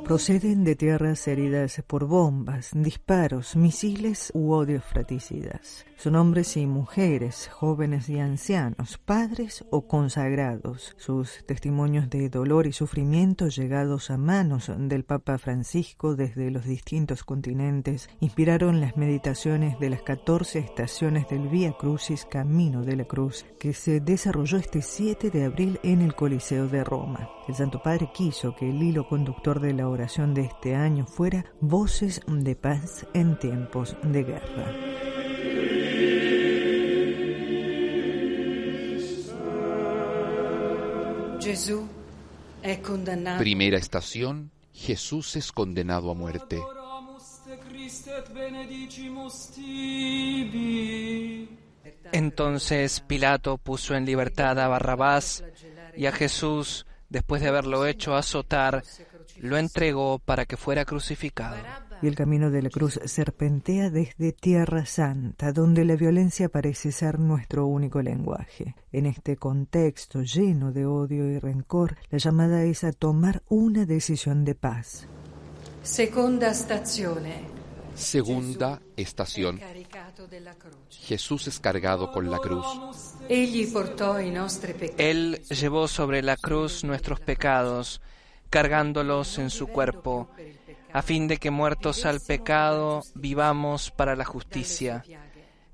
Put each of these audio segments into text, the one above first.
Proceden de tierras heridas por bombas, disparos, misiles u odios fratricidas. Son hombres y mujeres, jóvenes y ancianos, padres o consagrados. Sus testimonios de dolor y sufrimiento llegados a manos del Papa Francisco desde los distintos continentes inspiraron las meditaciones de las 14 estaciones del Vía Crucis, Camino de la Cruz, que se desarrolló este 7 de abril en el Coliseo de Roma. El Santo Padre quiso que el hilo conductor de la oración de este año fuera voces de paz en tiempos de guerra. Primera estación: Jesús es condenado a muerte. Entonces Pilato puso en libertad a Barrabás, y a Jesús, después de haberlo hecho azotar, lo entregó para que fuera crucificado. Y el camino de la cruz serpentea desde Tierra Santa, donde la violencia parece ser nuestro único lenguaje. En este contexto lleno de odio y rencor, la llamada es a tomar una decisión de paz. Segunda estación. Jesús es cargado con la cruz. Él llevó sobre la cruz nuestros pecados, cargándolos en su cuerpo, a fin de que, muertos al pecado, vivamos para la justicia.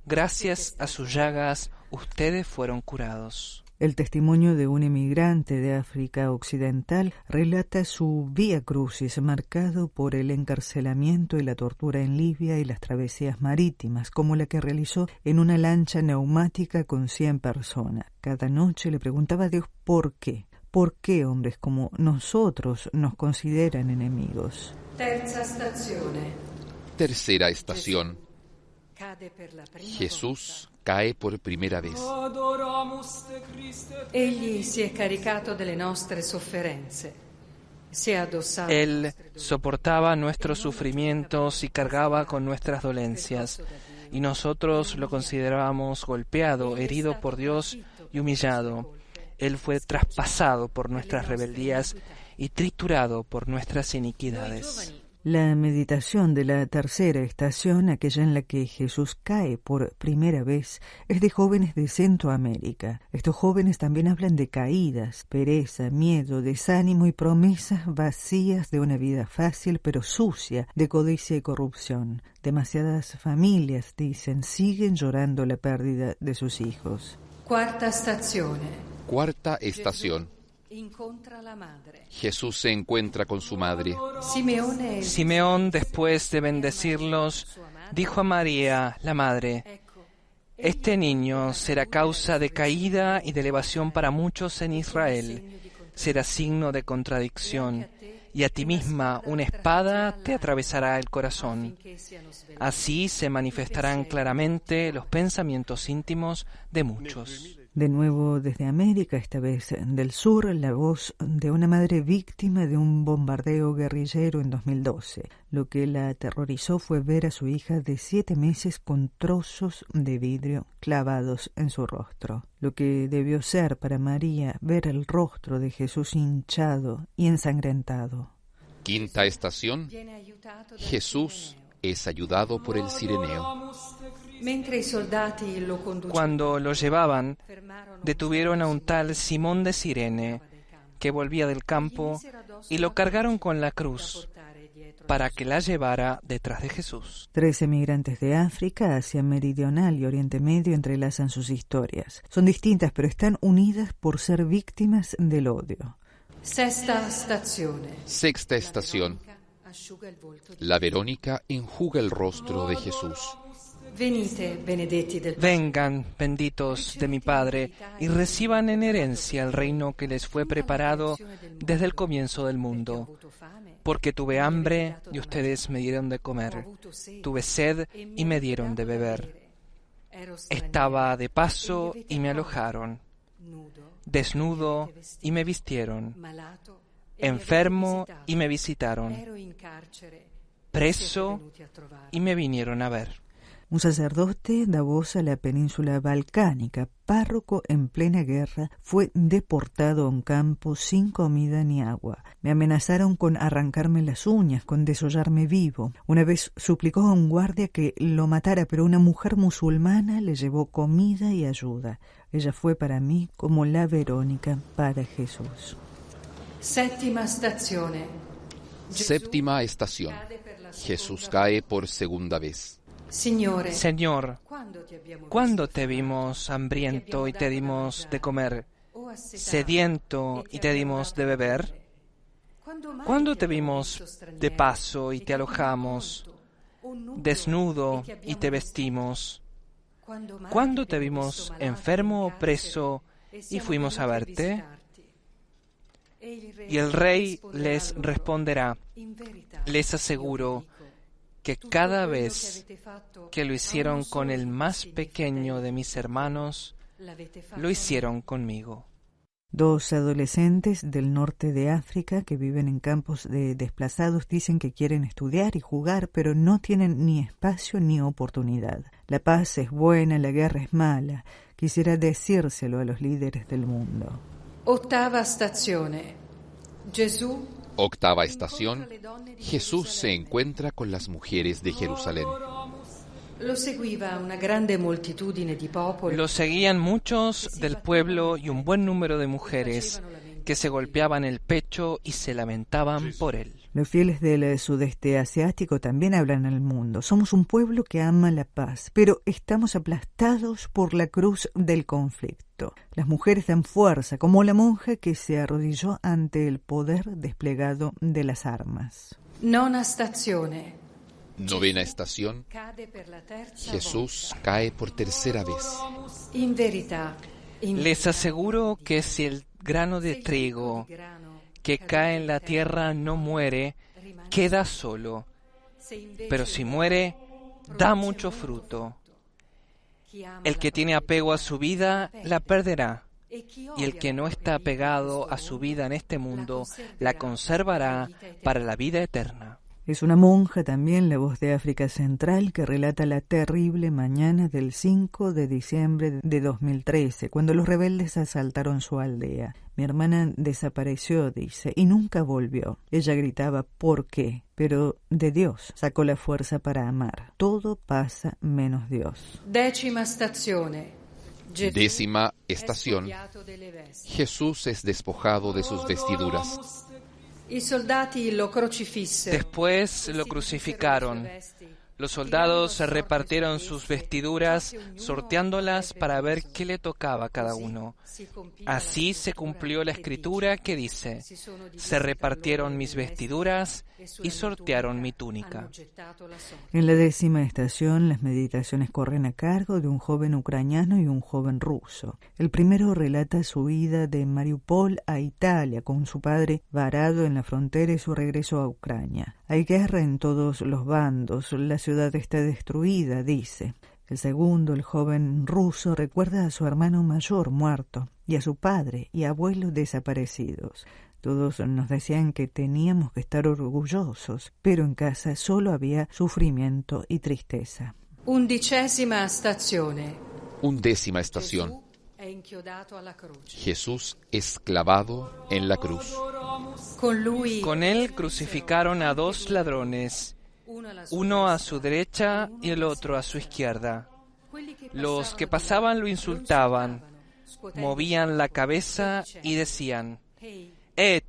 Gracias a sus llagas, ustedes fueron curados. El testimonio de un emigrante de África Occidental relata su vía crucis marcado por el encarcelamiento y la tortura en Libia y las travesías marítimas, como la que realizó en una lancha neumática con 100 personas. Cada noche le preguntaba a Dios por qué. ¿Por qué hombres como nosotros nos consideran enemigos? Tercera estación. Jesús cae por primera vez. Él soportaba nuestros sufrimientos y cargaba con nuestras dolencias, y nosotros lo considerábamos golpeado, herido por Dios y humillado. Él fue traspasado por nuestras rebeldías y triturado por nuestras iniquidades. La meditación de la tercera estación, aquella en la que Jesús cae por primera vez, es de jóvenes de Centroamérica. Estos jóvenes también hablan de caídas, pereza, miedo, desánimo y promesas vacías de una vida fácil pero sucia, de codicia y corrupción. Demasiadas familias, dicen, siguen llorando la pérdida de sus hijos. Cuarta estación. Jesús se encuentra con su madre. Simeón, después de bendecirlos, dijo a María, la madre: este niño será causa de caída y de elevación para muchos en Israel. Será signo de contradicción, y a ti misma una espada te atravesará el corazón. Así se manifestarán claramente los pensamientos íntimos de muchos. De nuevo desde América, esta vez del sur, la voz de una madre víctima de un bombardeo guerrillero en 2012. Lo que la aterrorizó fue ver a su hija de 7 meses con trozos de vidrio clavados en su rostro. Lo que debió ser para María ver el rostro de Jesús hinchado y ensangrentado. Quinta estación. Jesús es ayudado por el Cireneo. Cuando lo llevaban, detuvieron a un tal Simón de Cirene, que volvía del campo, y lo cargaron con la cruz, para que la llevara detrás de Jesús. 3 emigrantes de África, Asia Meridional y Oriente Medio entrelazan sus historias. Son distintas, pero están unidas por ser víctimas del odio. Sexta estación. La Verónica enjuga el rostro de Jesús. Vengan, benditos de mi Padre, y reciban en herencia el reino que les fue preparado desde el comienzo del mundo. Porque tuve hambre y ustedes me dieron de comer. Tuve sed y me dieron de beber. Estaba de paso y me alojaron. Desnudo y me vistieron. Enfermo y me visitaron. Preso y me vinieron a ver. Un sacerdote da voz a la península balcánica, párroco en plena guerra, fue deportado a un campo sin comida ni agua. Me amenazaron con arrancarme las uñas, con desollarme vivo. Una vez suplicó a un guardia que lo matara, pero una mujer musulmana le llevó comida y ayuda. Ella fue para mí como la Verónica para Jesús. Séptima estación. Jesús cae por segunda vez. Señor, ¿cuándo te vimos hambriento y te dimos de comer, sediento y te dimos de beber? ¿Cuándo te vimos de paso y te alojamos, desnudo y te vestimos? ¿Cuándo te vimos enfermo o preso y fuimos a verte? Y el rey les responderá: les aseguro que cada vez que lo hicieron con el más pequeño de mis hermanos, lo hicieron conmigo. Dos adolescentes del norte de África que viven en campos de desplazados dicen que quieren estudiar y jugar, pero no tienen ni espacio ni oportunidad. La paz es buena, la guerra es mala. Quisiera decírselo a los líderes del mundo. Octava estación. Jesús se encuentra con las mujeres de Jerusalén. Lo seguían muchos del pueblo y un buen número de mujeres que se golpeaban el pecho y se lamentaban por él. Los fieles del sudeste asiático también hablan al mundo. Somos un pueblo que ama la paz, pero estamos aplastados por la cruz del conflicto. Las mujeres dan fuerza, como la monja que se arrodilló ante el poder desplegado de las armas. Novena estación. Jesús cae por tercera vez. Les aseguro que si el grano de trigo que cae en la tierra no muere, queda solo, pero si muere, da mucho fruto. El que tiene apego a su vida, la perderá, y el que no está apegado a su vida en este mundo, la conservará para la vida eterna. Es una monja también, la voz de África Central, que relata la terrible mañana del 5 de diciembre de 2013, cuando los rebeldes asaltaron su aldea. Mi hermana desapareció, dice, y nunca volvió. Ella gritaba, ¿por qué? Pero de Dios sacó la fuerza para amar. Todo pasa menos Dios. Décima estación. Jesús es despojado de sus vestiduras. Después lo crucificaron. Los soldados se repartieron sus vestiduras, sorteándolas para ver qué le tocaba a cada uno. Así se cumplió la escritura que dice: se repartieron mis vestiduras y sortearon mi túnica. En la décima estación, las meditaciones corren a cargo de un joven ucraniano y un joven ruso. El primero relata su ida de Mariupol a Italia con su padre varado en la frontera y su regreso a Ucrania. Hay guerra en todos los bandos, la ciudad está destruida, dice. El segundo, el joven ruso, recuerda a su hermano mayor muerto y a su padre y abuelo desaparecidos. Todos nos decían que teníamos que estar orgullosos, pero en casa solo había sufrimiento y tristeza. Undécima estación. Jesús es clavado en la cruz. Con él crucificaron a dos ladrones, uno a su derecha y el otro a su izquierda. Los que pasaban lo insultaban, movían la cabeza y decían: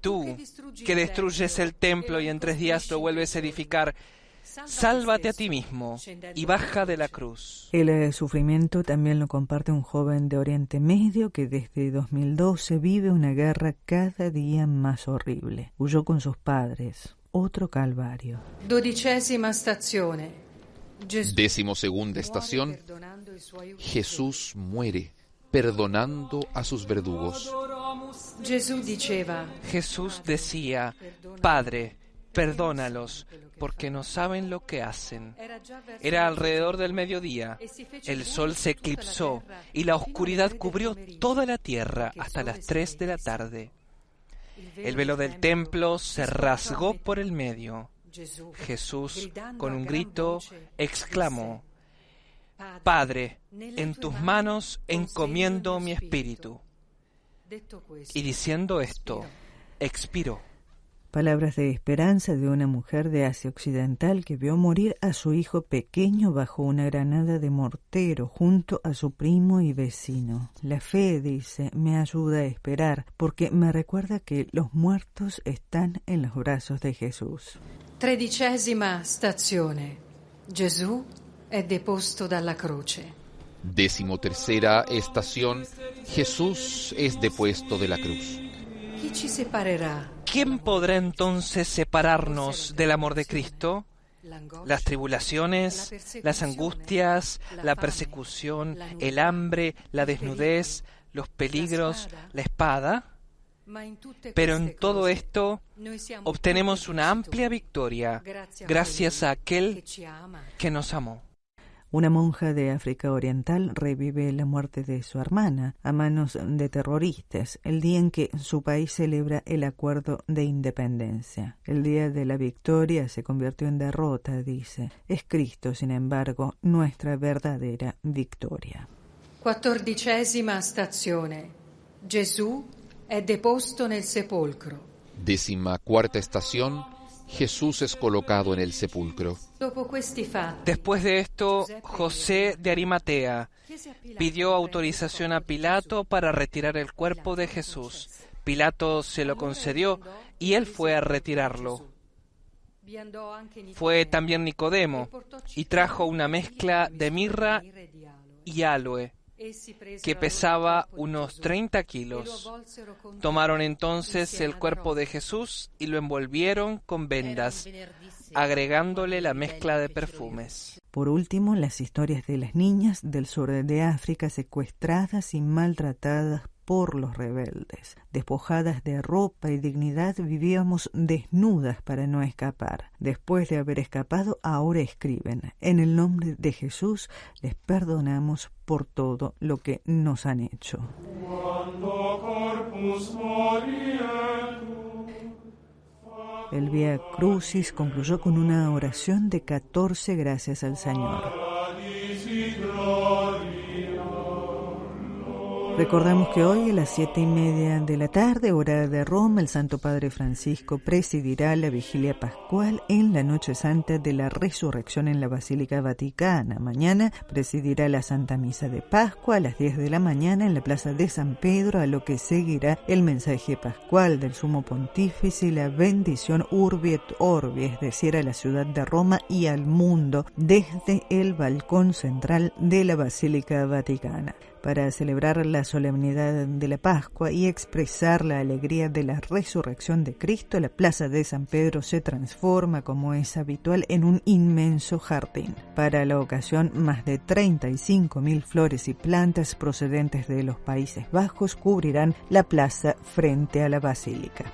tú, que destruyes el templo y en 3 días lo vuelves a edificar, sálvate a ti mismo y baja de la cruz. El sufrimiento también lo comparte un joven de Oriente Medio que desde 2012 vive una guerra cada día más horrible. Huyó con sus padres. Otro calvario. 12ª estación. 12ª estación. Jesús muere perdonando a sus verdugos. Jesús decía: Padre, perdónalos, porque no saben lo que hacen. Era alrededor del mediodía. El sol se eclipsó y la oscuridad cubrió toda la tierra hasta las 3 de la tarde. El velo del templo se rasgó por el medio. Jesús, con un grito, exclamó: Padre, en tus manos encomiendo mi espíritu. Y diciendo esto, expiró. Palabras de esperanza de una mujer de Asia Occidental que vio morir a su hijo pequeño bajo una granada de mortero junto a su primo y vecino. La fe, dice, me ayuda a esperar porque me recuerda que los muertos están en los brazos de Jesús. 13ª stazione. Gesù è deposto dalla croce. 13ª estación. Jesús es depuesto de la cruz. Chi ci separerà? ¿Quién podrá entonces separarnos del amor de Cristo? Las tribulaciones, las angustias, la persecución, el hambre, la desnudez, los peligros, la espada. Pero en todo esto obtenemos una amplia victoria gracias a aquel que nos amó. Una monja de África Oriental revive la muerte de su hermana a manos de terroristas, el día en que su país celebra el acuerdo de independencia. El día de la victoria se convirtió en derrota, dice. Es Cristo, sin embargo, nuestra verdadera victoria. 14ª stazione. Gesù è deposto nel sepolcro. 14ª estación. Jesús es colocado en el sepulcro. Después de esto, José de Arimatea pidió autorización a Pilato para retirar el cuerpo de Jesús. Pilato se lo concedió y él fue a retirarlo. Fue también Nicodemo y trajo una mezcla de mirra y aloe que pesaba unos 30 kilos. Tomaron entonces el cuerpo de Jesús y lo envolvieron con vendas, agregándole la mezcla de perfumes. Por último, las historias de las niñas del sur de África secuestradas y maltratadas por los rebeldes. Despojadas de ropa y dignidad, vivíamos desnudas para no escapar. Después de haber escapado, ahora escriben: en el nombre de Jesús les perdonamos por todo lo que nos han hecho. El Vía Crucis concluyó con una oración de 14 gracias al Señor. Recordamos que hoy a las 7:30 de la tarde, hora de Roma, el Santo Padre Francisco presidirá la Vigilia Pascual en la Noche Santa de la Resurrección en la Basílica Vaticana. Mañana presidirá la Santa Misa de Pascua a las 10 de la mañana en la Plaza de San Pedro, a lo que seguirá el mensaje pascual del Sumo Pontífice y la bendición Urbi et Orbi, es decir, a la ciudad de Roma y al mundo, desde el balcón central de la Basílica Vaticana. Para celebrar la solemnidad de la Pascua y expresar la alegría de la resurrección de Cristo, la Plaza de San Pedro se transforma, como es habitual, en un inmenso jardín. Para la ocasión, más de 35.000 flores y plantas procedentes de los Países Bajos cubrirán la plaza frente a la basílica.